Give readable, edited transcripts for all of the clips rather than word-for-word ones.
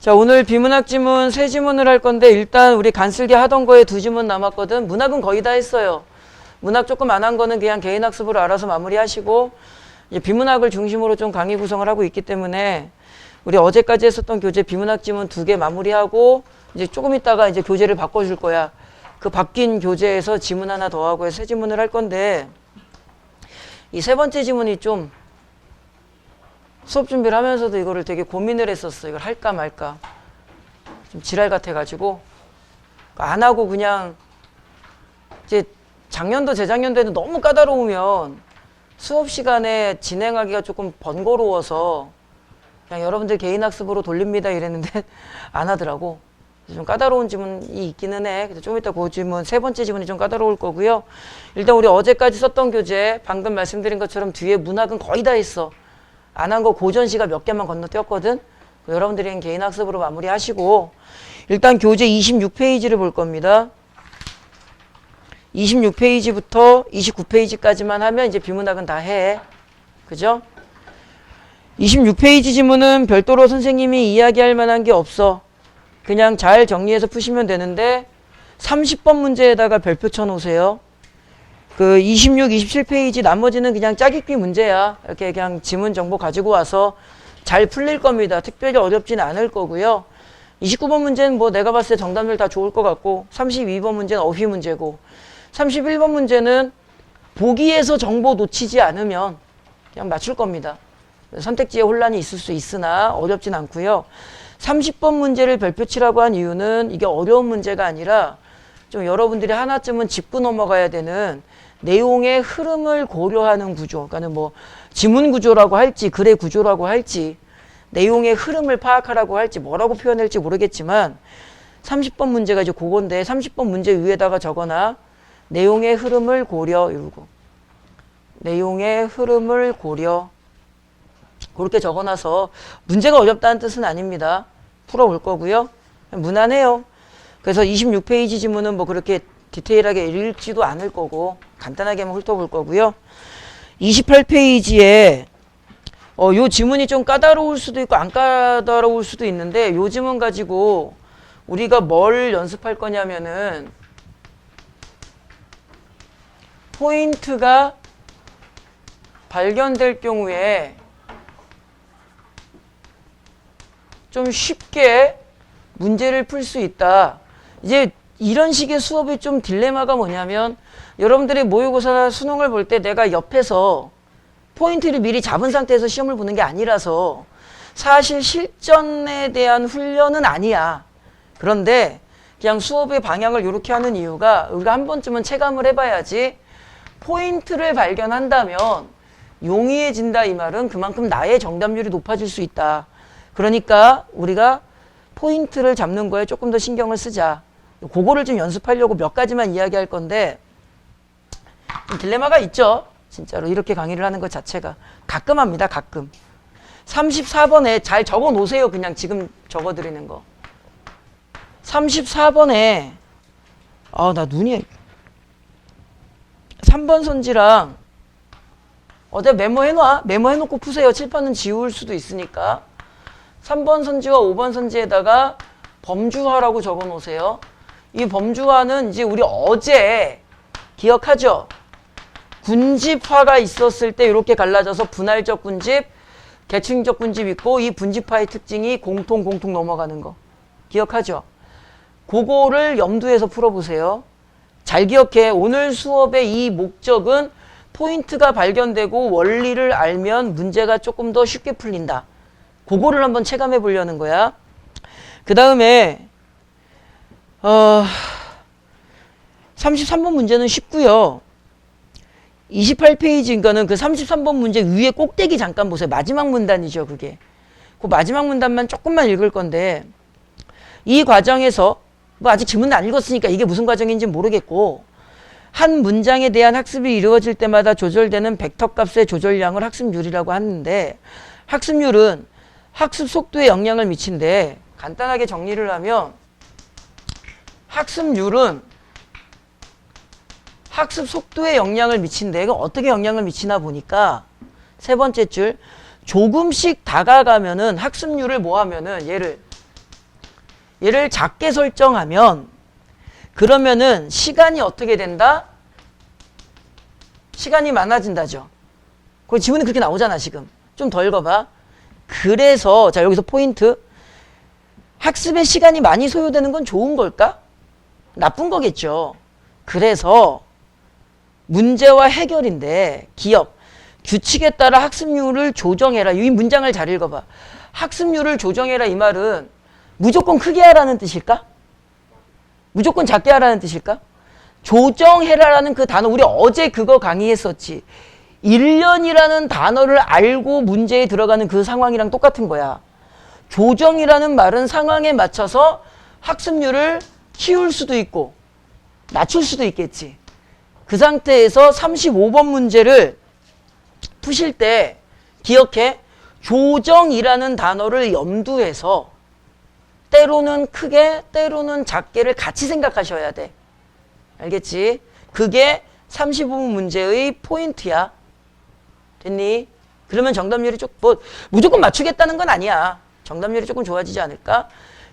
자, 오늘 비문학 지문 3지문을 할 건데 일단 우리 간슬기 하던 거에 2지문 남았거든. 문학은 거의 다 했어요. 문학 조금 안 한 거는 그냥 개인 학습으로 알아서 마무리하시고 이제 비문학을 중심으로 좀 강의 구성을 하고 있기 때문에 우리 어제까지 했었던 교재 비문학 지문 2개 마무리하고 이제 조금 있다가 이제 교재를 바꿔줄 거야. 그 바뀐 교재에서 지문 하나 더 하고 해서 3지문을 할 건데 이 3번째 지문이 좀 수업 준비를 하면서도 이거를 되게 고민을 했었어. 이걸 할까 말까. 좀 지랄 같아가지고 안 하고 그냥 이제 작년도 재작년도에는 너무 까다로우면 수업 시간에 진행하기가 조금 번거로워서 그냥 여러분들 개인 학습으로 돌립니다 이랬는데 안 하더라고. 좀 까다로운 지문이 있기는 해. 그래서 좀 이따 그 지문 3번째 지문이 좀 까다로울 거고요. 일단 우리 어제까지 썼던 교재 방금 말씀드린 것처럼 뒤에 문학은 거의 다 했어. 안 한 거 고전시가 몇 개만 건너뛰었거든. 여러분들이 개인 학습으로 마무리하시고 일단 교재 26페이지를 볼 겁니다. 26페이지부터 29페이지까지만 하면 이제 비문학은 다 해. 그죠? 26페이지 지문은 별도로 선생님이 이야기할 만한 게 없어. 그냥 잘 정리해서 푸시면 되는데 30번 문제에다가 별표 쳐놓으세요. 그 26, 27페이지 나머지는 그냥 짜깁기 문제야. 이렇게 그냥 지문 정보 가지고 와서 잘 풀릴 겁니다. 특별히 어렵지는 않을 거고요. 29번 문제는 뭐 내가 봤을 때 정답률 다 좋을 것 같고 32번 문제는 어휘 문제고 31번 문제는 보기에서 정보 놓치지 않으면 그냥 맞출 겁니다. 선택지에 혼란이 있을 수 있으나 어렵진 않고요. 30번 문제를 별표 치라고 한 이유는 이게 어려운 문제가 아니라 좀 여러분들이 하나쯤은 짚고 넘어가야 되는 내용의 흐름을 고려하는 구조. 그러니까 뭐 지문 구조라고 할지 글의 구조라고 할지 내용의 흐름을 파악하라고 할지 뭐라고 표현할지 모르겠지만 30번 문제가 이제 그건데 30번 문제 위에다가 적어놔. 내용의 흐름을 고려 이러고 내용의 흐름을 고려 그렇게 적어놔서 문제가 어렵다는 뜻은 아닙니다. 풀어볼 거고요. 무난해요. 그래서 26페이지 지문은 뭐 그렇게 디테일하게 읽지도 않을 거고 간단하게만 훑어볼 거고요. 28페이지에 요 지문이 좀 까다로울 수도 있고 안 까다로울 수도 있는데 요 지문 가지고 우리가 뭘 연습할 거냐면은 포인트가 발견될 경우에 좀 쉽게 문제를 풀 수 있다. 이제 이런 식의 수업이 좀 딜레마가 뭐냐면 여러분들이 모의고사 수능을 볼 때 내가 옆에서 포인트를 미리 잡은 상태에서 시험을 보는 게 아니라서 사실 실전에 대한 훈련은 아니야. 그런데 그냥 수업의 방향을 이렇게 하는 이유가 우리가 한 번쯤은 체감을 해봐야지 포인트를 발견한다면 용이해진다 이 말은 그만큼 나의 정답률이 높아질 수 있다. 그러니까 우리가 포인트를 잡는 거에 조금 더 신경을 쓰자. 그거를 좀 연습하려고 몇 가지만 이야기할 건데 좀 딜레마가 있죠. 진짜로 이렇게 강의를 하는 것 자체가 가끔 합니다. 가끔. 34번에 잘 적어 놓으세요. 그냥 지금 적어드리는 거. 34번에 나 눈이 3번 선지랑 어제 메모해놔. 메모해놓고 푸세요. 칠판은 지울 수도 있으니까. 3번 선지와 5번 선지에다가 범주화라고 적어 놓으세요. 이 범주화는 이제 우리 어제 기억하죠? 군집화가 있었을 때 이렇게 갈라져서 분할적 군집, 계층적 군집 있고 이 분집화의 특징이 공통 넘어가는 거. 기억하죠? 그거를 염두에서 풀어보세요. 잘 기억해. 오늘 수업의 이 목적은 포인트가 발견되고 원리를 알면 문제가 조금 더 쉽게 풀린다. 그거를 한번 체감해 보려는 거야. 그 다음에 33번 문제는 쉽고요. 28페이지인가는 그 33번 문제 위에 꼭대기 잠깐 보세요. 마지막 문단이죠, 그게. 그 마지막 문단만 조금만 읽을 건데 이 과정에서 뭐 아직 지문은 안 읽었으니까 이게 무슨 과정인지 모르겠고 한 문장에 대한 학습이 이루어질 때마다 조절되는 벡터 값의 조절량을 학습률이라고 하는데 학습률은 학습 속도에 영향을 미친대. 간단하게 정리를 하면 학습률은 학습 속도에 영향을 미친대. 이거 어떻게 영향을 미치나 보니까 세 번째 줄 조금씩 다가가면은 학습률을 뭐 하면은 얘를 얘를 작게 설정하면 그러면은 시간이 어떻게 된다? 시간이 많아진다죠. 그 지문에 그렇게 나오잖아 지금. 좀 더 읽어봐. 그래서 자 여기서 포인트. 학습에 시간이 많이 소요되는 건 좋은 걸까? 나쁜 거겠죠. 그래서 문제와 해결인데 기억. 규칙에 따라 학습률을 조정해라. 이 문장을 잘 읽어봐. 학습률을 조정해라 이 말은 무조건 크게 하라는 뜻일까? 무조건 작게 하라는 뜻일까? 조정해라라는 그 단어 우리 어제 그거 강의했었지. 1년이라는 단어를 알고 문제에 들어가는 그 상황이랑 똑같은 거야. 조정이라는 말은 상황에 맞춰서 학습률을 키울 수도 있고 낮출 수도 있겠지. 그 상태에서 35번 문제를 푸실 때 기억해. 조정이라는 단어를 염두해서 때로는 크게 때로는 작게를 같이 생각하셔야 돼. 알겠지? 그게 35번 문제의 포인트야. 됐니? 그러면 정답률이 무조건 맞추겠다는 건 아니야. 정답률이 조금 좋아지지 않을까?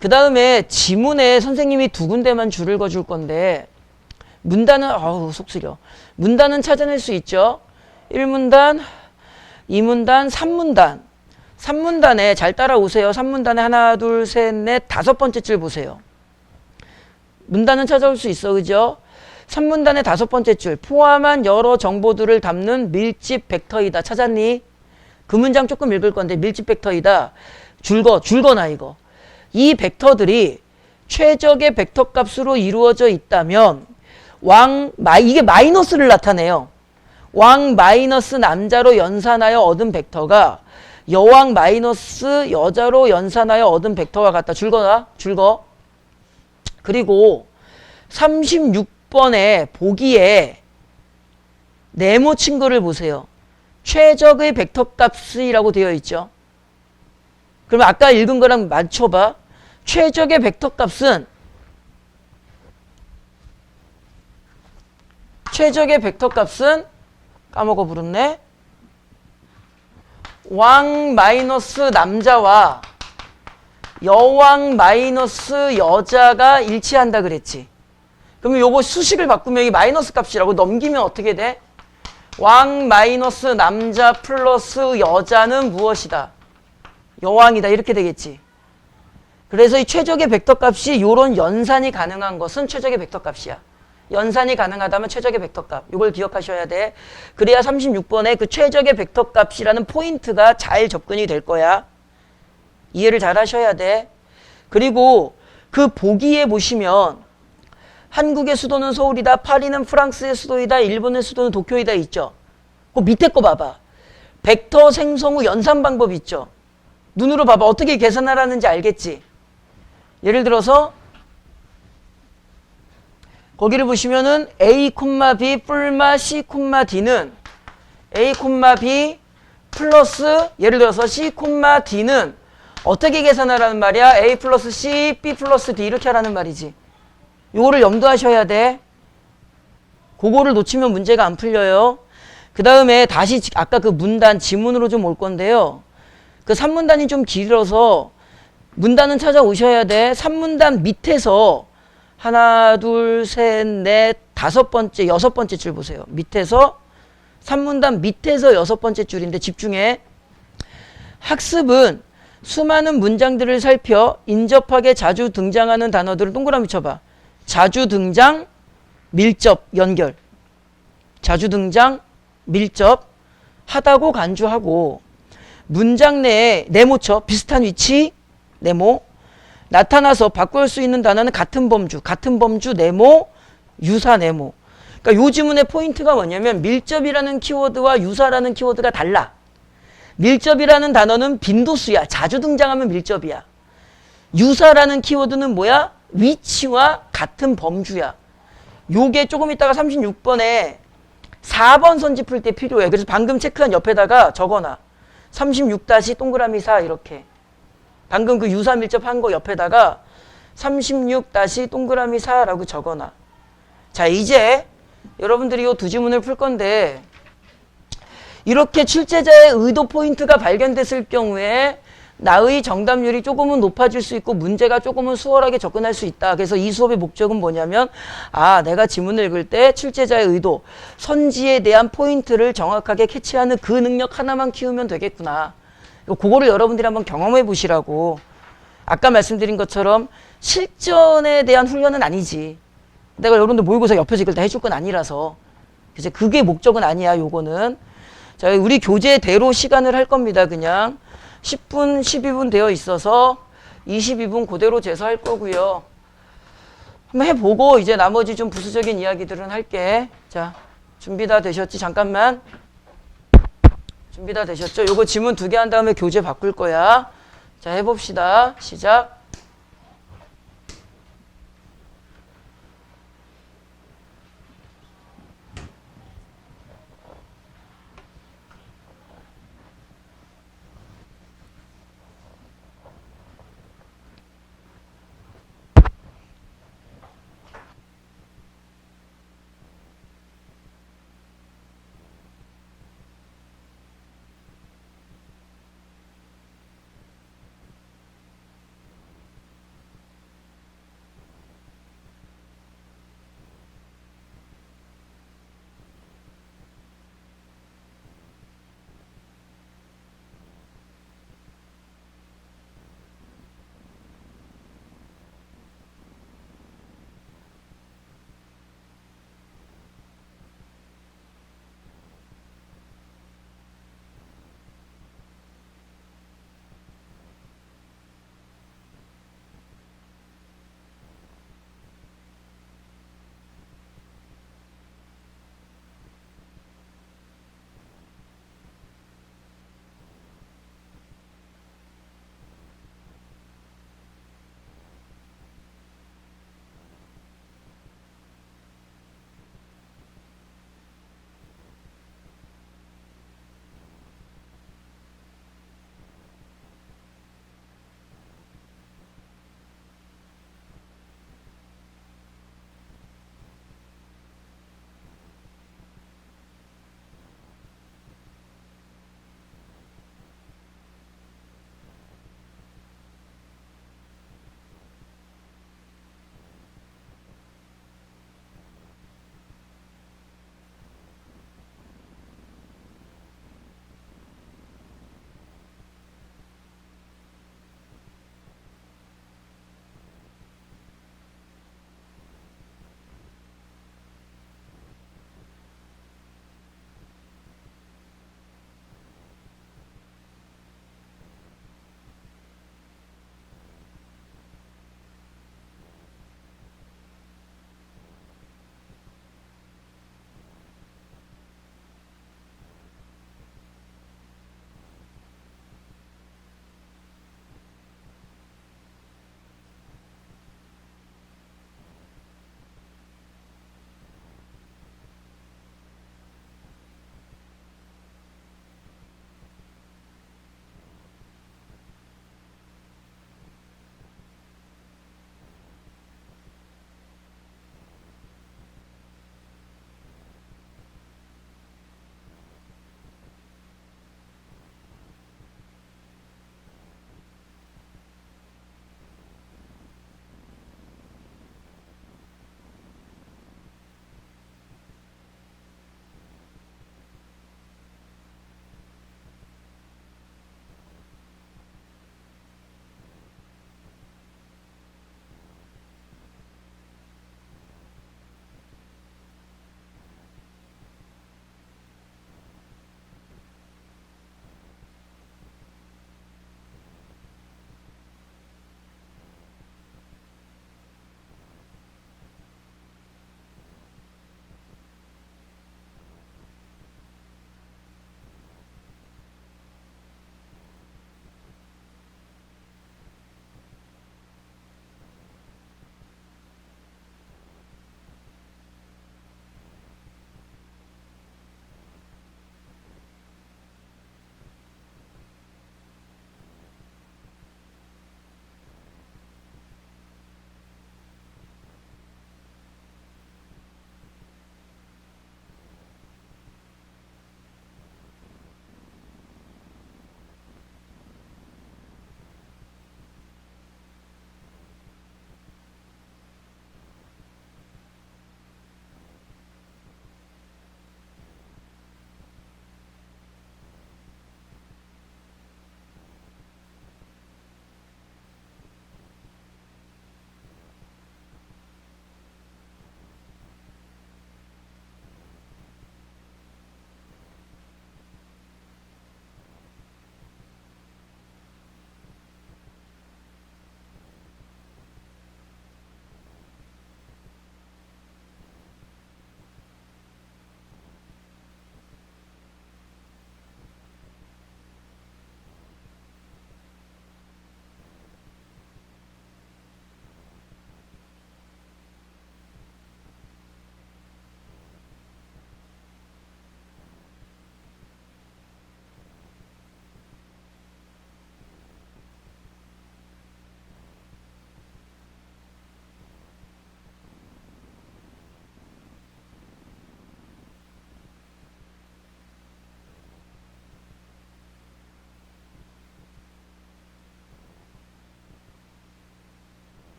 그 다음에 지문에 선생님이 2군데만 줄을 그어줄 건데 문단은 속 쓰려. 문단은 찾아낼 수 있죠. 1문단, 2문단, 3문단. 3문단에 잘 따라오세요. 3문단에 하나, 둘, 셋, 넷, 5번째 줄 보세요. 문단은 찾아올 수 있어. 그죠? 3문단의 5번째 줄. 포함한 여러 정보들을 담는 밀집 벡터이다. 찾았니? 그 문장 조금 읽을 건데 밀집 벡터이다. 줄거나 이거. 이 벡터들이 최적의 벡터 값으로 이루어져 있다면 이게 마이너스를 나타내요. 왕 마이너스 남자로 연산하여 얻은 벡터가 여왕 마이너스 여자로 연산하여 얻은 벡터와 같다. 줄거. 그리고 36번에 보기에 네모 친구를 보세요. 최적의 벡터 값이라고 되어 있죠. 그러면 아까 읽은 거랑 맞춰봐. 최적의 벡터 값은 까먹어 부르네. 왕 마이너스 남자와 여왕 마이너스 여자가 일치한다 그랬지. 그러면 요거 수식을 바꾸면 이 마이너스 값이라고 넘기면 어떻게 돼? 왕 마이너스 남자 플러스 여자는 무엇이다? 여왕이다. 이렇게 되겠지. 그래서 이 최적의 벡터 값이 요런 연산이 가능한 것은 최적의 벡터 값이야. 연산이 가능하다면 최적의 벡터 값. 이걸 기억하셔야 돼. 그래야 36번에 그 최적의 벡터 값이라는 포인트가 잘 접근이 될 거야. 이해를 잘 하셔야 돼. 그리고 그 보기에 보시면 한국의 수도는 서울이다. 파리는 프랑스의 수도이다. 일본의 수도는 도쿄이다 있죠. 그 밑에 거 봐봐. 벡터 생성 후 연산 방법 있죠. 눈으로 봐봐. 어떻게 계산하라는지 알겠지? 예를 들어서 거기를 보시면은 A, B, 뿔마 C, D는 A, B 플러스 예를 들어서 C, D는 어떻게 계산하라는 말이야? A 플러스 C, B 플러스 D 이렇게 하라는 말이지. 요거를 염두하셔야 돼. 그거를 놓치면 문제가 안 풀려요. 그 다음에 다시 아까 그 문단 지문으로 좀 올 건데요. 그 3문단이 좀 길어서 문단은 찾아오셔야 돼. 3문단 밑에서 하나, 둘, 셋, 넷, 5번째, 6번째 줄 보세요. 밑에서 3문단 밑에서 6번째 줄인데 집중해. 학습은 수많은 문장들을 살펴 인접하게 자주 등장하는 단어들을 동그라미 쳐봐. 자주 등장, 밀접, 연결. 자주 등장, 밀접, 하다고 간주하고 문장 내에 네모 쳐. 비슷한 위치, 네모. 나타나서 바꿀 수 있는 단어는 같은 범주, 네모, 유사, 네모. 그러니까 요 지문의 포인트가 뭐냐면 밀접이라는 키워드와 유사라는 키워드가 달라. 밀접이라는 단어는 빈도수야. 자주 등장하면 밀접이야. 유사라는 키워드는 뭐야? 위치와 같은 범주야. 요게 조금 있다가 36번에 4번 선지 풀 때 필요해. 그래서 방금 체크한 옆에다가 적어놔. 36 동그라미 4 이렇게. 방금 그 유사 밀접한 거 옆에다가 36 동그라미 4라고 적어놔. 자, 이제 여러분들이 이 두 지문을 풀 건데 이렇게 출제자의 의도 포인트가 발견됐을 경우에 나의 정답률이 조금은 높아질 수 있고 문제가 조금은 수월하게 접근할 수 있다. 그래서 이 수업의 목적은 뭐냐면 내가 지문을 읽을 때 출제자의 의도, 선지에 대한 포인트를 정확하게 캐치하는 그 능력 하나만 키우면 되겠구나. 그거를 여러분들이 한번 경험해 보시라고. 아까 말씀드린 것처럼 실전에 대한 훈련은 아니지. 내가 여러분들 모의고사 옆에서 이걸 다 해줄 건 아니라서. 이제 그게 목적은 아니야, 요거는. 자, 우리 교재대로 시간을 할 겁니다, 그냥. 10분, 12분 되어 있어서 22분 그대로 재서할 거고요. 한번 해보고 이제 나머지 좀 부수적인 이야기들은 할게. 자, 준비 다 되셨지? 잠깐만. 준비 다 되셨죠? 요거 지문 2개 한 다음에 교재 바꿀 거야. 자, 해봅시다. 시작.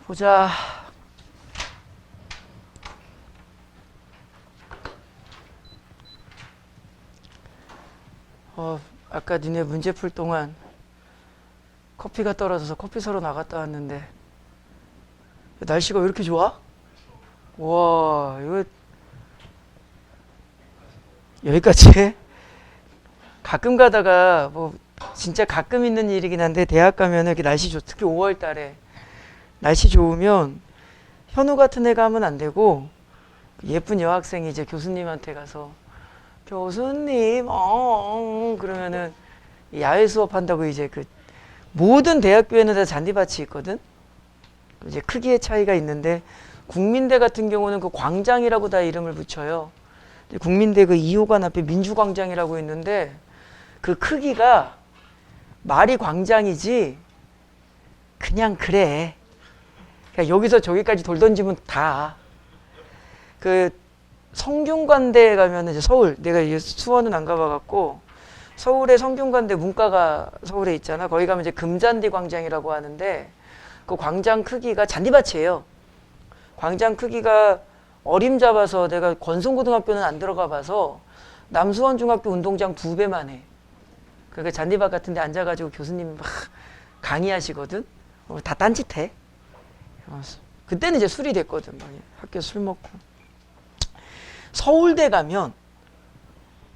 보자. 아까 니네 문제 풀 동안 커피가 떨어져서 커피 사러 나갔다 왔는데 날씨가 왜 이렇게 좋아? 와, 이거 여기까지 해? 가끔 가다가 뭐 진짜 가끔 있는 일이긴 한데 대학 가면 이렇게 날씨 특히 5월 달에 날씨 좋으면 현우 같은 애가 하면 안 되고 예쁜 여학생이 이제 교수님한테 가서 교수님 그러면은 야외 수업한다고 이제 그 모든 대학교에는 다 잔디밭이 있거든. 이제 크기의 차이가 있는데 국민대 같은 경우는 그 광장이라고 다 이름을 붙여요. 국민대 그 2호관 앞에 민주광장이라고 있는데 그 크기가 말이 광장이지 그냥 그래. 그러니까 여기서 저기까지 돌 던지면 다. 그 성균관대에 가면은 이제 서울, 내가 이제 수원은 안 가봐갖고 서울의 성균관대 문과가 서울에 있잖아. 거기 가면 이제 금잔디 광장이라고 하는데 그 광장 크기가 잔디밭이에요. 광장 크기가 어림잡아서 내가 권송고등학교는 안 들어가 봐서 남수원중학교 운동장 2배만 해. 그러니까 잔디밭 같은 데 앉아가지고 교수님이 막 강의하시거든. 다 딴짓해. 그때는 이제 술이 됐거든. 학교 술 먹고. 서울대 가면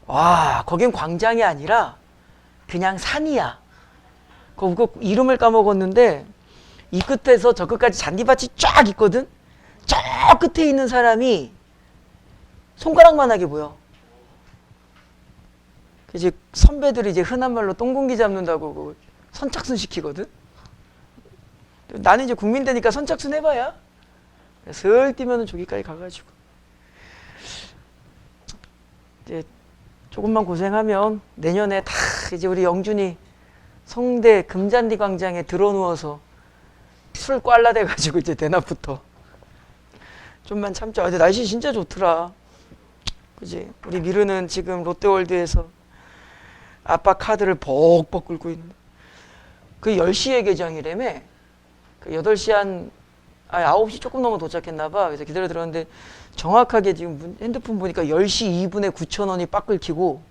와, 거긴 광장이 아니라 그냥 산이야. 그 이름을 까먹었는데 이 끝에서 저 끝까지 잔디밭이 쫙 있거든. 저 끝에 있는 사람이 손가락만하게 보여. 이제 선배들이 이제 흔한 말로 똥공기 잡는다고 선착순 시키거든. 나는 이제 국민대니까 선착순 해봐야 슬 뛰면은 저기까지 가가지고 이제 조금만 고생하면 내년에 다 이제 우리 영준이 성대 금잔디 광장에 들어누워서 술 꽐라대가지고 이제 대낮부터 좀만 참자. 근데 날씨 진짜 좋더라. 그지? 우리 미르는 지금 롯데월드에서 아빠 카드를 벅벅 긁고 있는데 그 10시에 개장이라며. 그 8시 9시 조금 넘어 도착했나봐. 그래서 기다려 들었는데 정확하게 지금 핸드폰 보니까 10시 2분에 9,000원이 빡 긁히고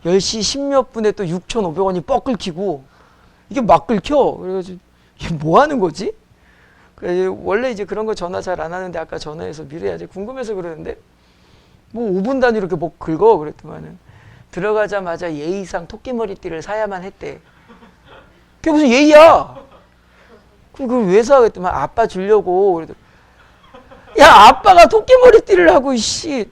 10시 10몇 분에 또 6,500원이 뻑 긁히고 이게 막 긁혀. 그래가지고 이게 뭐 하는 거지? 원래 이제 그런 거 전화 잘 안 하는데 아까 전화해서 미래야지 궁금해서 그러는데 뭐 5분 단위로 이렇게 뭐 긁어 그랬더만은 들어가자마자 예의상 토끼머리띠를 사야만 했대. 그게 무슨 예의야? 그걸 왜 사? 그랬더만 아빠 주려고. 그래도 야, 아빠가 토끼머리띠를 하고 씨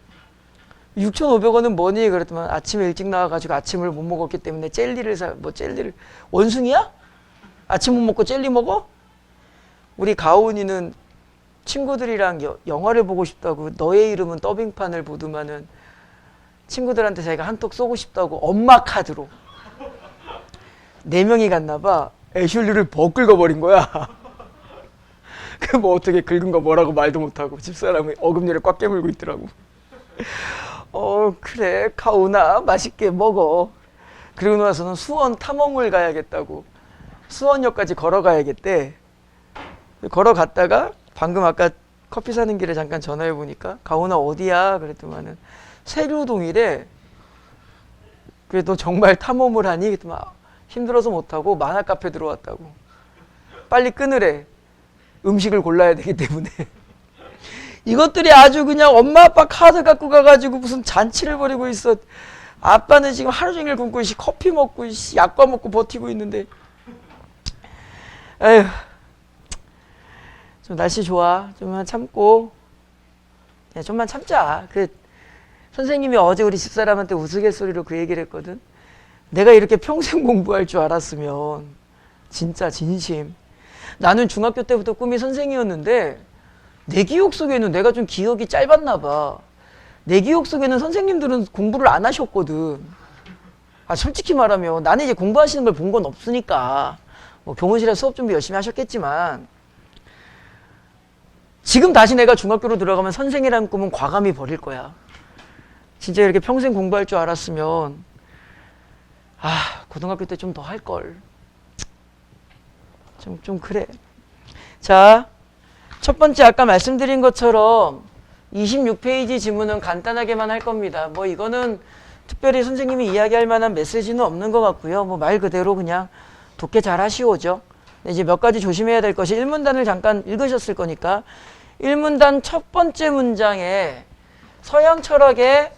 6,500원은 뭐니? 그랬더만 아침에 일찍 나와가지고 아침을 못 먹었기 때문에 젤리를 젤리를 원숭이야? 아침 못 먹고 젤리 먹어? 우리 가온이는 친구들이랑 영화를 보고 싶다고 너의 이름은 더빙판을 보더만은 친구들한테 자기가 한턱 쏘고 싶다고 엄마 카드로 4명이 갔나봐. 애슐리를 벅 긁어버린 거야. 그 뭐 어떻게 긁은 거 뭐라고 말도 못하고 집사람이 어금니를 꽉 깨물고 있더라고. 그래 가오나 맛있게 먹어. 그리고 나서는 수원 탐험을 가야겠다고 수원역까지 걸어가야겠대. 걸어갔다가 방금 아까 커피 사는 길에 잠깐 전화해 보니까 가오나 어디야? 그랬더만은 세류동이래. 그래 너 정말 탐험을 하니? 그랬더만 힘들어서 못하고 만화 카페 들어왔다고. 빨리 끊으래. 음식을 골라야 되기 때문에. 이것들이 아주 그냥 엄마 아빠 카드 갖고 가가지고 무슨 잔치를 벌이고 있어. 아빠는 지금 하루 종일 굶고 커피 먹고 약과 먹고 버티고 있는데. 에휴. 좀 날씨 좋아. 좀만 참고. 야, 좀만 참자. 선생님이 어제 우리 집사람한테 우스갯소리로 그 얘기를 했거든. 내가 이렇게 평생 공부할 줄 알았으면 진짜 진심. 나는 중학교 때부터 꿈이 선생이었는데 내 기억 속에는 내가 좀 기억이 짧았나 봐. 내 기억 속에는 선생님들은 공부를 안 하셨거든. 솔직히 말하면 나는 이제 공부하시는 걸 본 건 없으니까 뭐 교무실에 수업 준비 열심히 하셨겠지만 지금 다시 내가 중학교로 들어가면 선생이라는 꿈은 과감히 버릴 거야. 진짜 이렇게 평생 공부할 줄 알았으면 고등학교 때 좀 더 할 걸. 좀 그래. 자. 첫 번째 아까 말씀드린 것처럼 26페이지 지문은 간단하게만 할 겁니다. 뭐 이거는 특별히 선생님이 이야기할 만한 메시지는 없는 것 같고요. 뭐 말 그대로 그냥 독해 잘 하시오죠. 이제 몇 가지 조심해야 될 것이 1문단을 잠깐 읽으셨을 거니까 1문단 첫 번째 문장에 서양 철학의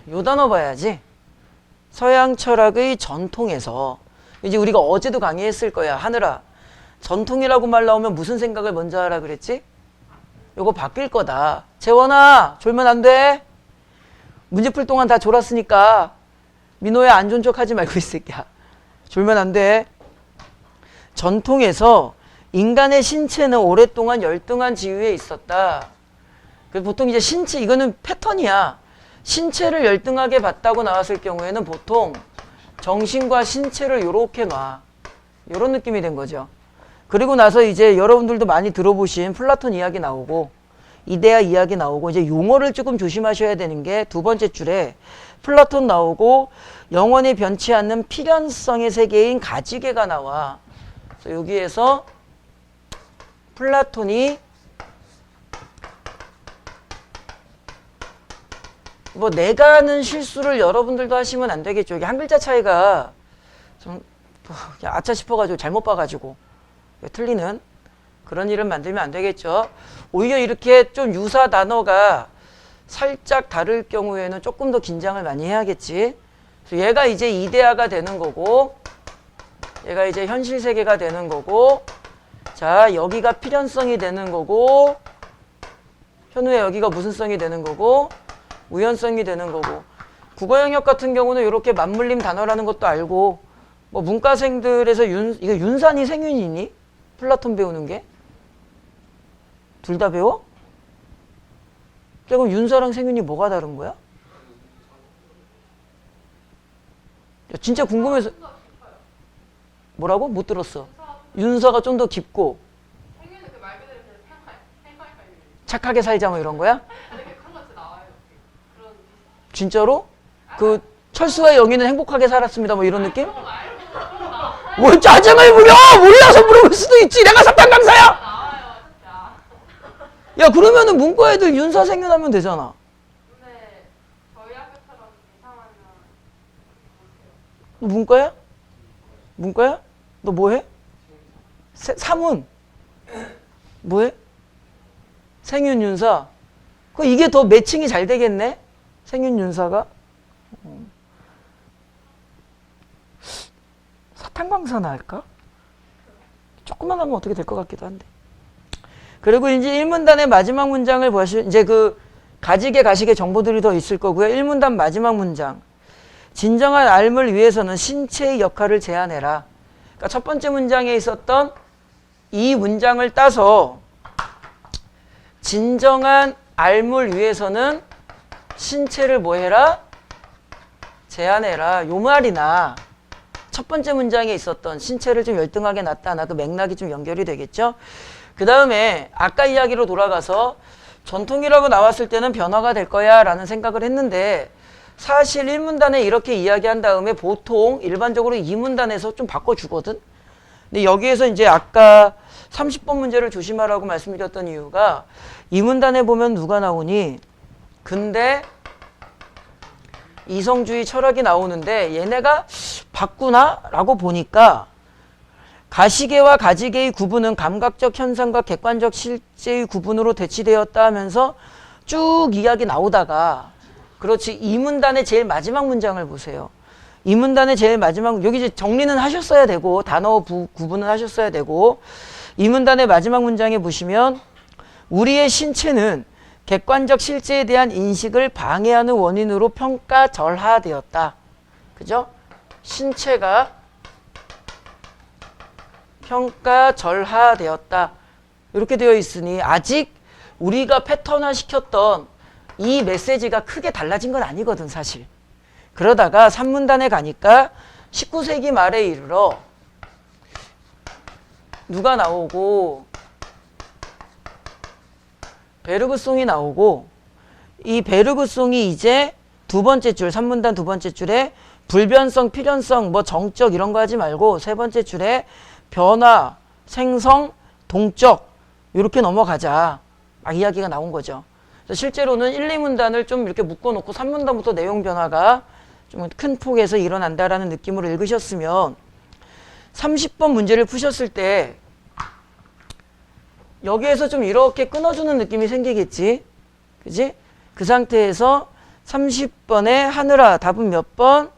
요 단어 봐야지. 서양 철학의 전통에서 이제 우리가 어제도 강의했을 거야. 하늘아, 전통이라고 말 나오면 무슨 생각을 먼저 하라 그랬지? 요거 바뀔 거다. 재원아, 졸면 안 돼. 문제 풀 동안 다 졸았으니까 민호야 안 좋은 척 하지 말고 이 새끼야. 졸면 안 돼. 전통에서 인간의 신체는 오랫동안 열등한 지위에 있었다. 보통 이제 신체, 이거는 패턴이야. 신체를 열등하게 봤다고 나왔을 경우에는 보통 정신과 신체를 요렇게 놔. 요런 느낌이 된 거죠. 그리고 나서 이제 여러분들도 많이 들어보신 플라톤 이야기 나오고 이데아 이야기 나오고 이제 용어를 조금 조심하셔야 되는 게 두 번째 줄에 플라톤 나오고 영원히 변치 않는 필연성의 세계인 가지계가 나와. 그래서 여기에서 플라톤이 뭐 내가 하는 실수를 여러분들도 하시면 안 되겠죠. 이게 한 글자 차이가 좀 아차 싶어가지고 잘못 봐가지고 틀리는 그런 일을 만들면 안 되겠죠. 오히려 이렇게 좀 유사 단어가 살짝 다를 경우에는 조금 더 긴장을 많이 해야겠지. 그래서 얘가 이제 이데아가 되는 거고 얘가 이제 현실 세계가 되는 거고 자 여기가 필연성이 되는 거고 현우의 여기가 무슨 성이 되는 거고 우연성이 되는 거고 국어 영역 같은 경우는 이렇게 맞물림 단어라는 것도 알고 뭐 문과생들에서 이거 윤산이 생윤이니? 플라톤 배우는 게? 둘 다 배워? 그럼 윤사랑 생윤이 뭐가 다른 거야? 야, 진짜 궁금해서 뭐라고? 못 들었어. 윤서가 좀 더 깊고 착하게 살자 뭐 이런 거야? 진짜로? 그 철수와 영희는 행복하게 살았습니다 뭐 이런 느낌? 뭘 짜증을 부려! 몰라서 물어볼 수도 있지. 내가 사탕 강사야! 야 그러면은 문과 애들 윤사 생윤하면 되잖아. 근데 저희 학교처럼 이상하면 너 문과야? 문과야? 너 뭐해? 사문 뭐해? 생윤 윤사. 그 이게 더 매칭이 잘 되겠네? 생윤 윤사가? 사탕 강사나 할까? 조금만 하면 어떻게 될 것 같기도 한데. 그리고 이제 1문단의 마지막 문장을 보시면 이제 그 가지개 가시개 정보들이 더 있을 거고요. 1문단 마지막 문장. 진정한 알을 위해서는 신체의 역할을 제한해라. 그러니까 첫 번째 문장에 있었던 이 문장을 따서 진정한 알을 위해서는 신체를 뭐 해라? 제한해라. 요 말이나 첫 번째 문장에 있었던 신체를 좀 열등하게 나타나 그 맥락이 좀 연결이 되겠죠. 그 다음에 아까 이야기로 돌아가서 전통이라고 나왔을 때는 변화가 될 거야 라는 생각을 했는데 사실 1문단에 이렇게 이야기한 다음에 보통 일반적으로 2문단에서 좀 바꿔주거든. 근데 여기에서 이제 아까 30번 문제를 조심하라고 말씀드렸던 이유가 2문단에 보면 누가 나오니? 근데 이성주의 철학이 나오는데 얘네가 바꾸나? 라고 보니까 가시계와 가지계의 구분은 감각적 현상과 객관적 실제의 구분으로 대치되었다 하면서 쭉 이야기 나오다가 그렇지 2문단의 제일 마지막 문장을 보세요. 2문단의 제일 마지막 여기 이제 정리는 하셨어야 되고 단어 구분은 하셨어야 되고 2문단의 마지막 문장에 보시면 우리의 신체는 객관적 실제에 대한 인식을 방해하는 원인으로 평가절하되었다. 그죠? 신체가 평가절하되었다. 이렇게 되어 있으니 아직 우리가 패턴화 시켰던 이 메시지가 크게 달라진 건 아니거든 사실. 그러다가 3문단에 가니까 19세기 말에 이르러 누가 나오고 베르그송이 나오고 이 베르그송이 이제 두 번째 줄 3문단 두 번째 줄에 불변성, 필연성, 뭐 정적 이런 거 하지 말고 세 번째 줄에 변화, 생성, 동적 이렇게 넘어가자. 막 이야기가 나온 거죠. 그래서 실제로는 1, 2문단을 좀 이렇게 묶어놓고 3문단부터 내용 변화가 좀 큰 폭에서 일어난다라는 느낌으로 읽으셨으면 30번 문제를 푸셨을 때 여기에서 좀 이렇게 끊어주는 느낌이 생기겠지. 그지? 그 상태에서 30번에 하늘아 답은 몇 번?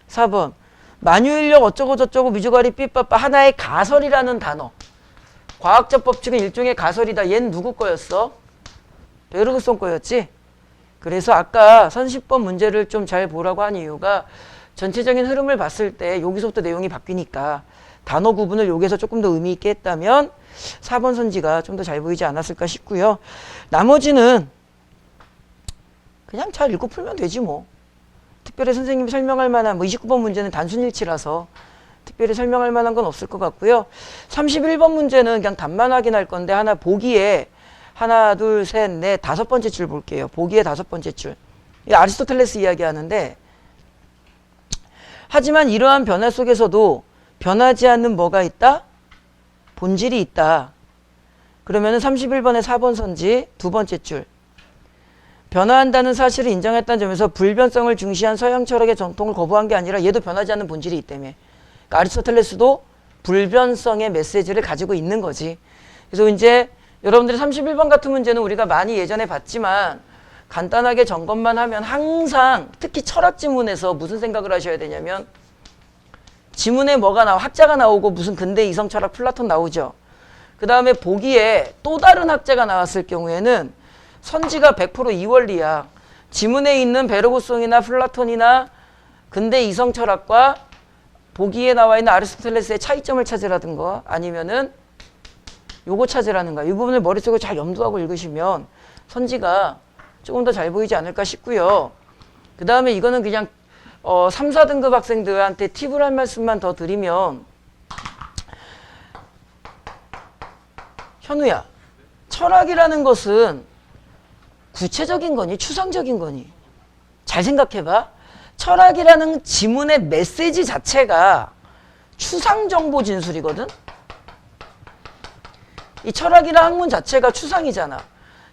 4번. 만유인력 어쩌고 저쩌고 미주가리 삐빠빠 하나의 가설이라는 단어. 과학적 법칙은 일종의 가설이다. 얘는 누구 거였어? 베르그송 거였지? 그래서 아까 30번 문제를 좀 잘 보라고 한 이유가 전체적인 흐름을 봤을 때 여기서부터 내용이 바뀌니까 단어 구분을 여기서 조금 더 의미 있게 했다면 4번 선지가 좀 더 잘 보이지 않았을까 싶고요. 나머지는 그냥 잘 읽고 풀면 되지 뭐. 특별히 선생님이 설명할 만한 29번 문제는 단순일치라서 특별히 설명할 만한 건 없을 것 같고요. 31번 문제는 그냥 답만 확인할 건데 하나 보기에 하나, 둘, 셋, 넷, 5번째 줄 볼게요. 보기에 5번째 줄. 이 아리스토텔레스 이야기하는데 하지만 이러한 변화 속에서도 변하지 않는 뭐가 있다? 본질이 있다. 그러면은 31번에 4번 선지 두 번째 줄. 변화한다는 사실을 인정했다는 점에서 불변성을 중시한 서양 철학의 전통을 거부한 게 아니라 얘도 변하지 않는 본질이 있다며. 그러니까 아리스토텔레스도 불변성의 메시지를 가지고 있는 거지. 그래서 이제 여러분들이 31번 같은 문제는 우리가 많이 예전에 봤지만 간단하게 점검만 하면 항상 특히 철학 지문에서 무슨 생각을 하셔야 되냐면 지문에 뭐가 나와 학자가 나오고 무슨 근대 이성 철학 플라톤 나오죠. 그 다음에 보기에 또 다른 학자가 나왔을 경우에는 선지가 100% 이원리야. 지문에 있는 베르고송이나 플라톤이나 근대 이성 철학과 보기에 나와 있는 아리스토텔레스의 차이점을 찾으라든가 아니면은 요거 찾으라는 거야. 이 부분을 머릿속에 잘 염두하고 읽으시면 선지가 조금 더 잘 보이지 않을까 싶고요. 그 다음에 이거는 그냥 3, 4등급 학생들한테 팁을 할 말씀만 더 드리면 현우야, 철학이라는 것은 구체적인 거니 추상적인 거니? 잘 생각해봐. 철학이라는 지문의 메시지 자체가 추상정보 진술이거든? 이 철학이라는 학문 자체가 추상이잖아.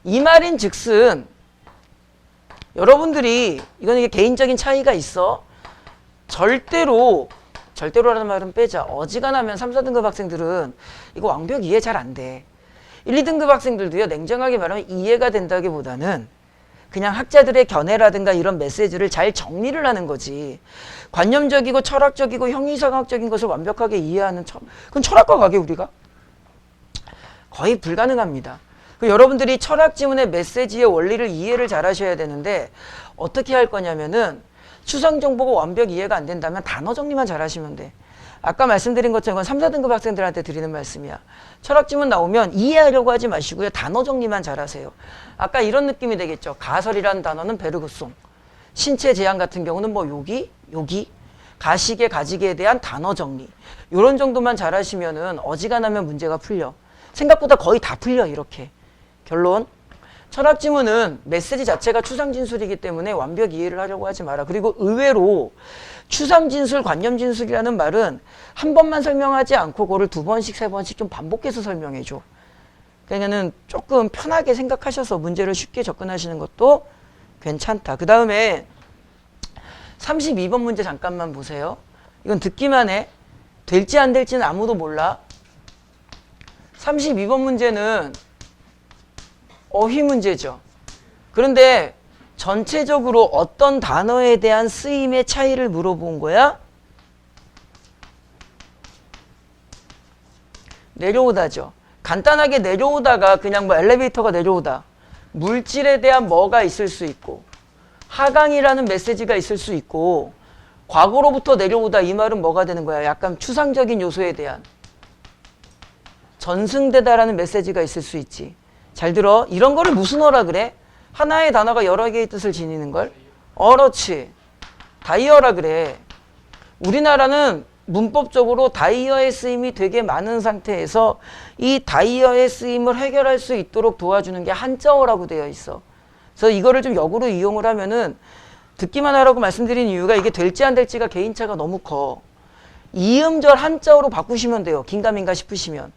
이 말인 즉슨 여러분들이 이건 이게 개인적인 차이가 있어. 절대로라는 말은 빼자. 어지간하면 3, 4등급 학생들은 이거 완벽 이해 잘 안 돼. 1, 2등급 학생들도요. 냉정하게 말하면 이해가 된다기보다는 그냥 학자들의 견해라든가 이런 메시지를 잘 정리를 하는 거지. 관념적이고 철학적이고 형이상학적인 것을 완벽하게 이해하는 그건 철학과 가게 우리가? 거의 불가능합니다. 여러분들이 철학 지문의 메시지의 원리를 이해를 잘 하셔야 되는데 어떻게 할 거냐면은 추상 정보가 완벽 이해가 안 된다면 단어 정리만 잘 하시면 돼. 아까 말씀드린 것처럼 3, 4등급 학생들한테 드리는 말씀이야. 철학 지문 나오면 이해하려고 하지 마시고요. 단어 정리만 잘 하세요. 아까 이런 느낌이 되겠죠. 가설이라는 단어는 베르그송. 신체 제한 같은 경우는 뭐 요기, 가시계, 가지계에 대한 단어 정리. 요런 정도만 잘 하시면은 어지간하면 문제가 풀려. 생각보다 거의 다 풀려 이렇게. 결론. 철학 지문은 메시지 자체가 추상 진술이기 때문에 완벽 이해를 하려고 하지 마라. 그리고 의외로 추상 진술, 관념 진술이라는 말은 한 번만 설명하지 않고 그거를 2번씩, 3번씩 좀 반복해서 설명해 줘. 그러니까는 조금 편하게 생각하셔서 문제를 쉽게 접근하시는 것도 괜찮다. 그 다음에 32번 문제 잠깐만 보세요. 이건 듣기만 해. 될지 안 될지는 아무도 몰라. 32번 문제는 어휘 문제죠. 그런데 전체적으로 어떤 단어에 대한 쓰임의 차이를 물어본 거야? 내려오다죠. 간단하게 내려오다가 그냥 뭐 엘리베이터가 내려오다. 물질에 대한 뭐가 있을 수 있고 하강이라는 메시지가 있을 수 있고 과거로부터 내려오다 이 말은 뭐가 되는 거야? 약간 추상적인 요소에 대한 전승되다라는 메시지가 있을 수 있지. 잘 들어. 이런 거를 무슨 어라 그래? 하나의 단어가 여러 개의 뜻을 지니는 걸? 어렇지. 다이어라 그래. 우리나라는 문법적으로 다이어의 쓰임이 되게 많은 상태에서 이 다이어의 쓰임을 해결할 수 있도록 도와주는 게 한자어라고 되어 있어. 그래서 이거를 좀 역으로 이용을 하면은 듣기만 하라고 말씀드린 이유가 이게 될지 안 될지가 개인차가 너무 커. 이음절 한자어로 바꾸시면 돼요. 긴가민가 싶으시면.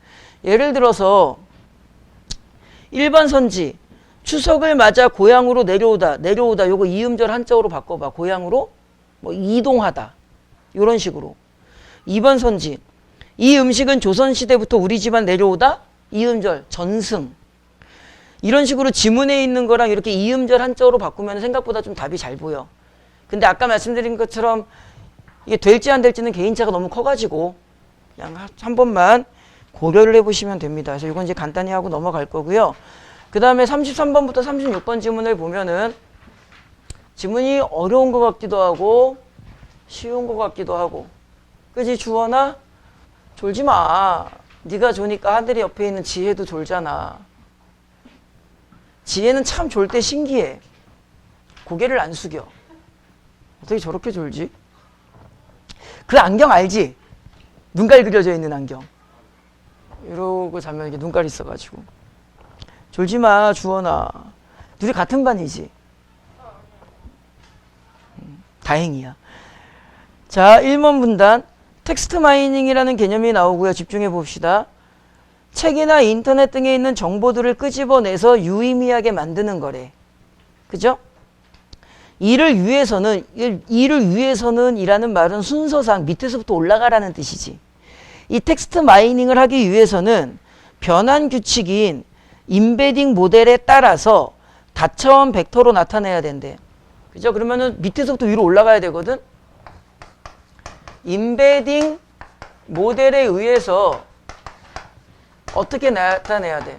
예를 들어서 1번 선지 추석을 맞아 고향으로 내려오다 요거 이음절 한자어로 바꿔봐. 고향으로 뭐 이동하다 요런 식으로. 2번 선지 이 음식은 조선시대부터 우리 집안 내려오다 이음절 전승. 이런 식으로 지문에 있는 거랑 이렇게 이음절 한자어로 바꾸면 생각보다 좀 답이 잘 보여. 근데 아까 말씀드린 것처럼 이게 될지 안 될지는 개인차가 너무 커가지고 그냥 한 번만 고려를 해보시면 됩니다. 그래서 이건 이제 간단히 하고 넘어갈 거고요. 그 다음에 33번부터 36번 지문을 보면은 지문이 어려운 것 같기도 하고 쉬운 것 같기도 하고. 그지 주원아? 졸지 마. 네가 조니까 하늘이 옆에 있는 지혜도 졸잖아. 지혜는 참 졸 때 신기해. 고개를 안 숙여. 어떻게 저렇게 졸지? 그 안경 알지? 눈깔 그려져 있는 안경. 이러고 자면 이게 눈깔 있어가지고. 졸지 마, 주원아. 둘이 같은 반이지? 다행이야. 자, 1번 문단. 텍스트 마이닝이라는 개념이 나오고요. 집중해 봅시다. 책이나 인터넷 등에 있는 정보들을 끄집어내서 유의미하게 만드는 거래. 그죠? 이를 위해서는 이라는 말은 순서상 밑에서부터 올라가라는 뜻이지. 이 텍스트 마이닝을 하기 위해서는 변환 규칙인 임베딩 모델에 따라서 다차원 벡터로 나타내야 된대. 그죠? 그러면은 밑에서부터 위로 올라가야 되거든? 임베딩 모델에 의해서 어떻게 나타내야 돼?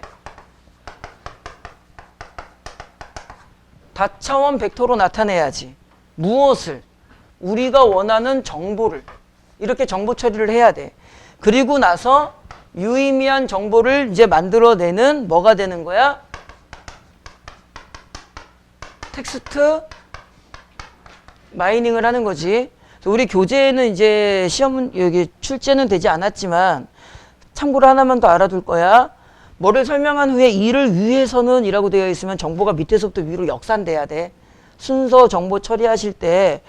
다차원 벡터로 나타내야지. 무엇을? 우리가 원하는 정보를. 이렇게 정보 처리를 해야 돼. 그리고 나서 유의미한 정보를 이제 만들어내는 뭐가 되는 거야? 텍스트 마이닝을 하는 거지. 우리 교재에는 이제 시험은 여기 출제는 되지 않았지만 참고로 하나만 더 알아둘 거야. 뭐를 설명한 후에 이를 위해서는 이라고 되어 있으면 정보가 밑에서부터 위로 역산돼야 돼. 순서 정보 처리하실 때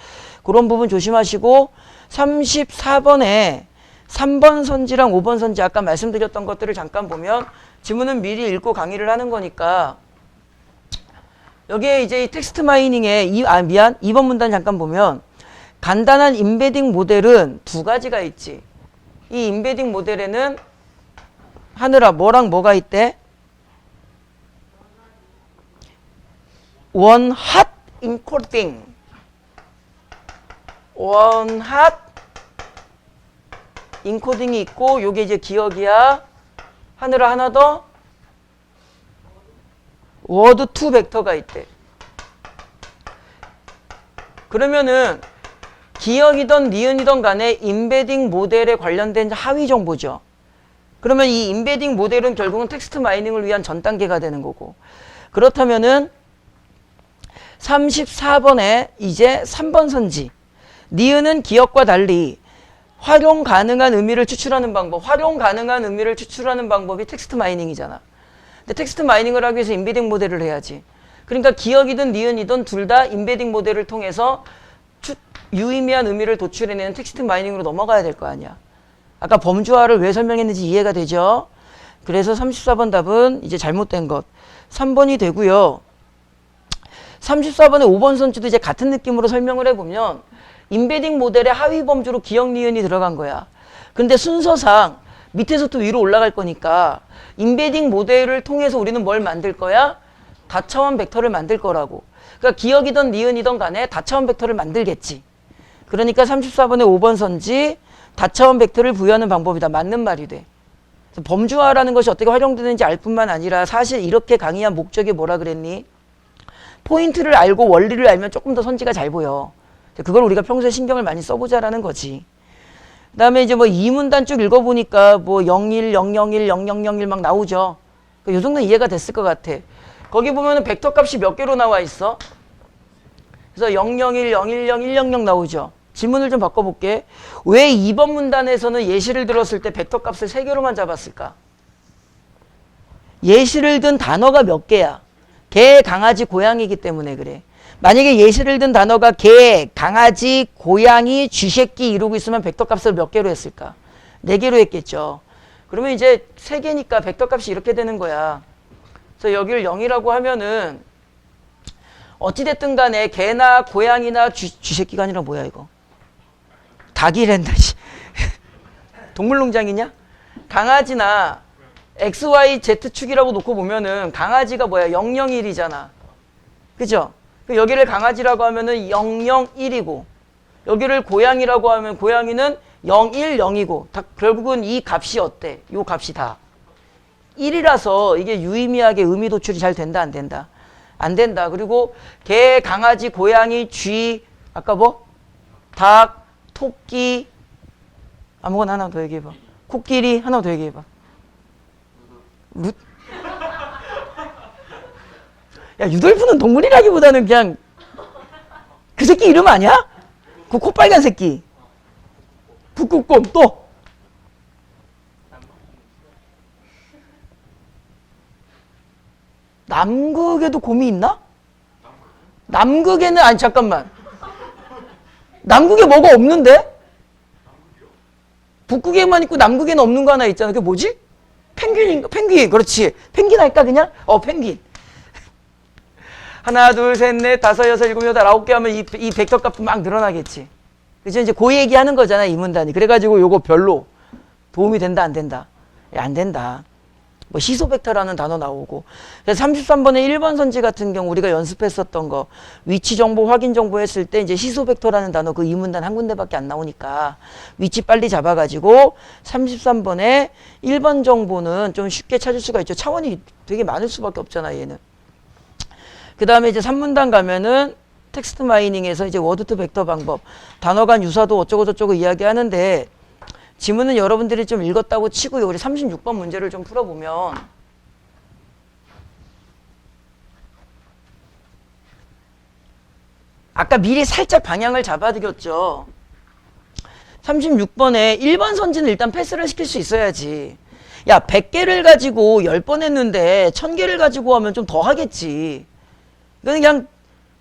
그런 부분 조심하시고 34번에 3번 선지랑 5번 선지 아까 말씀드렸던 것들을 잠깐 보면 지문은 미리 읽고 강의를 하는 거니까 여기에 이제 이 텍스트 마이닝에 2번 문단 잠깐 보면 간단한 임베딩 모델은 두 가지가 있지. 이 임베딩 모델에는 하늘아 뭐랑 뭐가 있대? 원핫 인코딩 원핫 인코딩이 있고 요게 이제 기억이야. 하늘아 하나 더 워드 투 벡터가 있대. 그러면은 기억이던 니은이던 간에 임베딩 모델에 관련된 하위 정보죠. 그러면 이 임베딩 모델은 결국은 텍스트 마이닝을 위한 전 단계가 되는 거고. 그렇다면은 34번에 이제 3번 선지. 니은은 기억과 달리 활용 가능한 의미를 추출하는 방법. 활용 가능한 의미를 추출하는 방법이 텍스트 마이닝이잖아. 근데 텍스트 마이닝을 하기 위해서 임베딩 모델을 해야지. 그러니까 기억이든 니은이든 둘 다 임베딩 모델을 통해서 유의미한 의미를 도출해내는 텍스트 마이닝으로 넘어가야 될 거 아니야. 아까 범주화를 왜 설명했는지 이해가 되죠? 그래서 34번 답은 이제 잘못된 것. 3번이 되고요. 34번에 5번 선지도 이제 같은 느낌으로 설명을 해보면 임베딩 모델의 하위 범주로 기억 니은이 들어간 거야. 근데 순서상 밑에서부터 위로 올라갈 거니까 임베딩 모델을 통해서 우리는 뭘 만들 거야? 다차원 벡터를 만들 거라고. 그러니까 기억이든 니은이든 간에 다차원 벡터를 만들겠지. 그러니까 34번에 5번 선지 다차원 벡터를 부여하는 방법이다. 맞는 말이 돼. 범주화라는 것이 어떻게 활용되는지 알 뿐만 아니라 사실 이렇게 강의한 목적이 뭐라 그랬니? 포인트를 알고 원리를 알면 조금 더 선지가 잘 보여. 그걸 우리가 평소에 신경을 많이 써보자라는 거지. 그 다음에 이제 뭐 이 문단 쭉 읽어보니까 뭐 01, 001, 0001 막 나오죠. 요 정도는 이해가 됐을 것 같아. 거기 보면은 벡터 값이 몇 개로 나와 있어? 그래서 001, 010, 100 나오죠. 지문을 좀 바꿔볼게. 왜 2번 문단에서는 예시를 들었을 때 벡터 값을 3개로만 잡았을까? 예시를 든 단어가 몇 개야? 개, 강아지, 고양이기 때문에 그래. 만약에 예시를 든 단어가 개, 강아지, 고양이, 쥐새끼 이러고 있으면 벡터 값을 몇 개로 했을까? 4개로 했겠죠. 그러면 이제 3개니까 벡터 값이 이렇게 되는 거야. 그래서 여기를 0이라고 하면은 어찌됐든 간에 개나 고양이나 쥐새끼가 아니라 뭐야 이거? 닭이란다. 동물농장이냐? 강아지나 XYZ축이라고 놓고 보면은 강아지가 뭐야? 001이잖아. 그죠? 여기를 강아지라고 하면은 001이고 여기를 고양이라고 하면 고양이는 010이고 다 결국은 이 값이 어때? 요 값이 다 1이라서 이게 유의미하게 의미 도출이 잘 된다 안 된다? 안 된다. 그리고 개, 강아지, 고양이, 쥐 아까 뭐? 닭, 토끼 아무거나 하나 더 얘기해봐. 코끼리 하나 더 얘기해봐. 야, 유돌프는 동물이라기보다는 그냥 그 새끼 이름 아니야? 그 코빨간 새끼. 북극곰 또. 남극에도 곰이 있나? 남극에는 아니 잠깐만. 남극에 뭐가 없는데? 북극에만 있고 남극에는 없는 거 하나 있잖아. 그게 뭐지? 펭귄인가? 펭귄. 그렇지. 펭귄 할까 그냥? 펭귄. 하나, 둘, 셋, 넷, 다섯, 여섯, 일곱, 여덟, 9개 하면 이 벡터 값도 막 늘어나겠지. 그죠? 이제 그 얘기 하는 거잖아, 이 문단이. 그래가지고 요거 별로 도움이 된다, 안 된다? 안 된다. 뭐 시소 벡터라는 단어 나오고. 그래서 33번에 1번 선지 같은 경우 우리가 연습했었던 거 위치 정보, 확인 정보 했을 때 이제 시소 벡터라는 단어 그 이 문단 한 군데밖에 안 나오니까 위치 빨리 잡아가지고 33번에 1번 정보는 좀 쉽게 찾을 수가 있죠. 차원이 되게 많을 수밖에 없잖아, 얘는. 그 다음에 이제 3문단 가면은 텍스트 마이닝에서 이제 워드 투 벡터 방법, 단어 간 유사도 어쩌고 저쩌고 이야기하는데 지문은 여러분들이 좀 읽었다고 치고요. 우리 36번 문제를 좀 풀어보면 아까 미리 살짝 방향을 잡아드렸죠. 36번에 1번 선지는 일단 패스를 시킬 수 있어야지. 야, 100개를 가지고 10번 했는데 1000개를 가지고 하면 좀 더 하겠지. 이건 그냥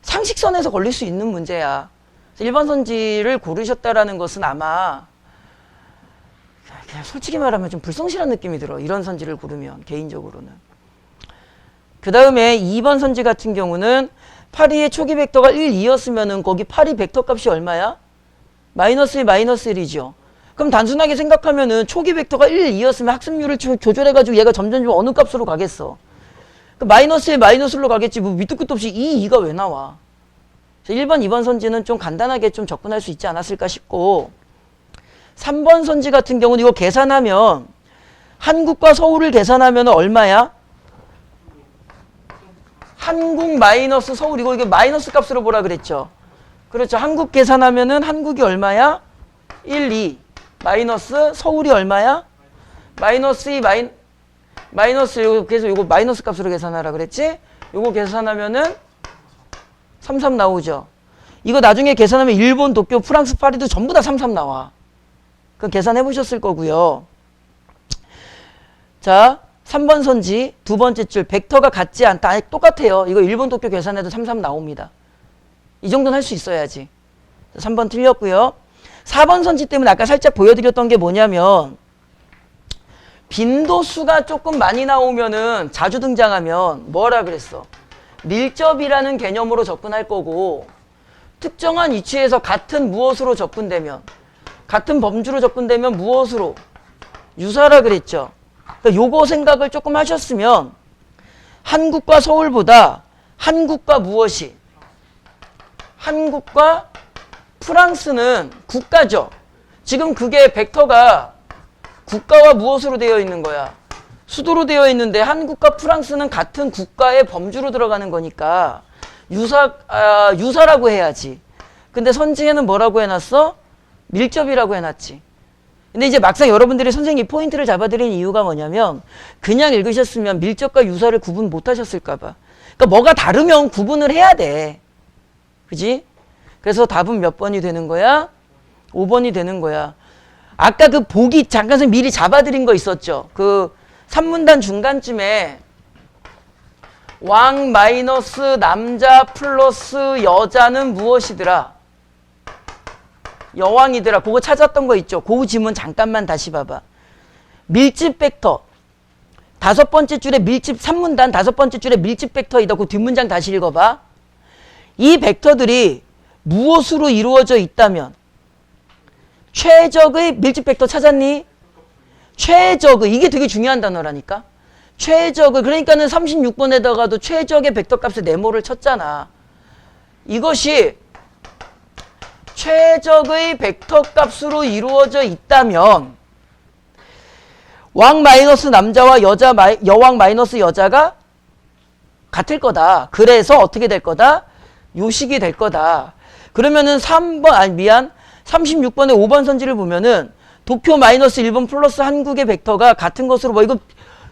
상식선에서 걸릴 수 있는 문제야. 1번 선지를 고르셨다라는 것은 아마 그냥 솔직히 말하면 좀 불성실한 느낌이 들어. 이런 선지를 고르면 개인적으로는. 그 다음에 2번 선지 같은 경우는 8위의 초기 벡터가 1, 2였으면은 거기 8위 벡터 값이 얼마야? 마이너스 1, 마이너스 1이죠. 그럼 단순하게 생각하면은 초기 벡터가 1, 2였으면 학습률을 조절해가지고 얘가 점점 어느 값으로 가겠어? 마이너스 1, 마이너스 1로 가겠지. 뭐 밑도 끝도 없이 2, 2가 왜 나와? 1번, 2번 선지는 좀 간단하게 좀 접근할 수 있지 않았을까 싶고 3번 선지 같은 경우는 이거 계산하면 한국과 서울을 계산하면 얼마야? 한국 마이너스 서울 이거 마이너스 값으로 보라 그랬죠. 그렇죠. 한국 계산하면은 한국이 얼마야? 1, 2 마이너스 서울이 얼마야? 마이너스 2 마이너스 요거 그래서 요거 마이너스 값으로 계산하라 그랬지? 요거 계산하면은 33 나오죠. 이거 나중에 계산하면 일본, 도쿄, 프랑스, 파리도 전부 다 33 나와. 그거 계산해 보셨을 거고요. 자, 3번 선지 두 번째 줄 벡터가 같지 않다. 아니, 똑같아요. 이거 일본, 도쿄 계산해도 33 나옵니다. 이 정도는 할 수 있어야지. 3번 틀렸고요. 4번 선지 때문에 아까 살짝 보여드렸던 게 뭐냐면 빈도수가 조금 많이 나오면은 자주 등장하면 뭐라 그랬어? 밀접이라는 개념으로 접근할 거고 특정한 위치에서 같은 무엇으로 접근되면 같은 범주로 접근되면 무엇으로? 유사라 그랬죠. 그러니까 요거 생각을 조금 하셨으면 한국과 서울보다 한국과 무엇이? 한국과 프랑스는 국가죠. 지금 그게 벡터가 국가와 무엇으로 되어 있는 거야? 수도로 되어 있는데 한국과 프랑스는 같은 국가의 범주로 들어가는 거니까 유사라고 해야지. 근데 선지에는 뭐라고 해놨어? 밀접이라고 해놨지. 근데 이제 막상 여러분들이 선생님이 포인트를 잡아드린 이유가 뭐냐면 그냥 읽으셨으면 밀접과 유사를 구분 못 하셨을까 봐. 그러니까 뭐가 다르면 구분을 해야 돼. 그지? 그래서 답은 몇 번이 되는 거야? 5번이 되는 거야. 아까 그 보기 잠깐 미리 잡아드린 거 있었죠? 그 3문단 중간쯤에 왕 마이너스 남자 플러스 여자는 무엇이더라? 여왕이더라. 그거 찾았던 거 있죠? 그 지문 잠깐만 다시 봐봐. 밀집 벡터. 다섯 번째 줄에 밀집 3문단 다섯 번째 줄에 밀집 벡터이다. 그 뒷문장 다시 읽어봐. 이 벡터들이 무엇으로 이루어져 있다면 최적의 밀집 벡터 찾았니? 최적의, 이게 되게 중요한 단어라니까. 최적의, 그러니까는 36번에다가도 최적의 벡터 값을 네모를 쳤잖아. 이것이 최적의 벡터 값으로 이루어져 있다면 왕 마이너스 남자와 여왕 마이너스 여자가 같을 거다. 그래서 어떻게 될 거다? 요식이 될 거다. 그러면은 36번에 5번 선지를 보면은 도쿄 마이너스 1번 플러스 한국의 벡터가 같은 것으로 뭐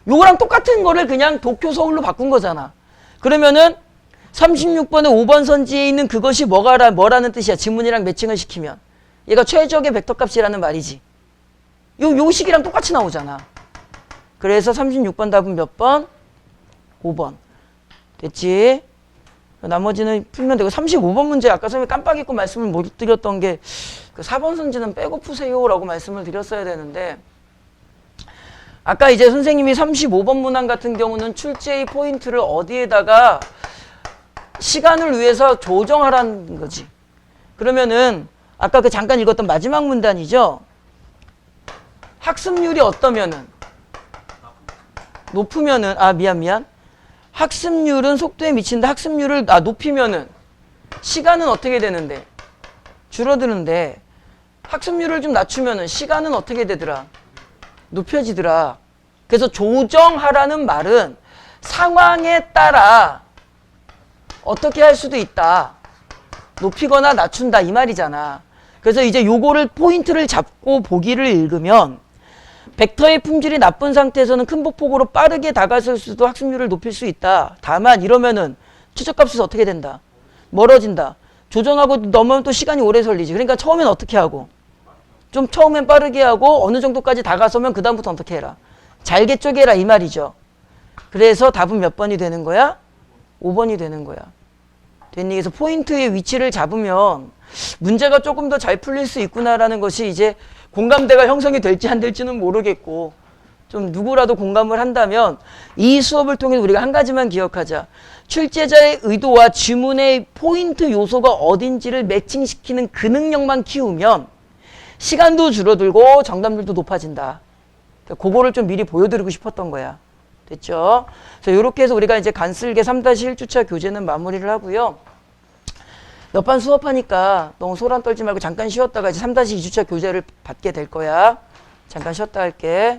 요거랑 똑같은 거를 그냥 도쿄 서울로 바꾼 거잖아. 그러면은 36번에 5번 선지에 있는 그것이 뭐라는 뜻이야? 지문이랑 매칭을 시키면. 얘가 최적의 벡터 값이라는 말이지. 요 식이랑 똑같이 나오잖아. 그래서 36번 답은 몇 번? 5번. 됐지? 나머지는 풀면 되고 35번 문제 아까 선생님이 깜빡 잊고 말씀을 못 드렸던 게 그 4번 선지는 빼고 푸세요라고 말씀을 드렸어야 되는데 아까 이제 선생님이 35번 문항 같은 경우는 출제의 포인트를 어디에다가 시간을 위해서 조정하라는 거지. 그러면은 아까 그 잠깐 읽었던 마지막 문단이죠. 학습률이 어떠면은 높으면은 미안 학습률은 속도에 미친다. 학습률을 높이면은 시간은 어떻게 되는데? 줄어드는데 학습률을 좀 낮추면은 시간은 어떻게 되더라? 높여지더라. 그래서 조정하라는 말은 상황에 따라 어떻게 할 수도 있다. 높이거나 낮춘다 이 말이잖아. 그래서 이제 요거를 포인트를 잡고 보기를 읽으면 벡터의 품질이 나쁜 상태에서는 큰 폭폭으로 빠르게 다가설 수도 학습률을 높일 수 있다. 다만 이러면은 최저값에서 어떻게 된다? 멀어진다. 조정하고 넘으면 또 시간이 오래 걸리지. 그러니까 처음엔 어떻게 하고? 좀 처음엔 빠르게 하고 어느 정도까지 다가서면 그 다음부터 어떻게 해라? 잘게 쪼개라 이 말이죠. 그래서 답은 몇 번이 되는 거야? 5번이 되는 거야. 됐니? 그래서 포인트의 위치를 잡으면 문제가 조금 더 잘 풀릴 수 있구나라는 것이 이제 공감대가 형성이 될지 안 될지는 모르겠고 좀 누구라도 공감을 한다면 이 수업을 통해 우리가 한 가지만 기억하자. 출제자의 의도와 지문의 포인트 요소가 어딘지를 매칭시키는 그 능력만 키우면 시간도 줄어들고 정답률도 높아진다. 그거를 좀 미리 보여드리고 싶었던 거야. 됐죠? 그래서 이렇게 해서 우리가 이제 간쓸게 3-1주차 교재는 마무리를 하고요. 옆반 수업하니까 너무 소란 떨지 말고 잠깐 쉬었다가 이제 3-2주차 교재를 받게 될 거야. 잠깐 쉬었다 할게.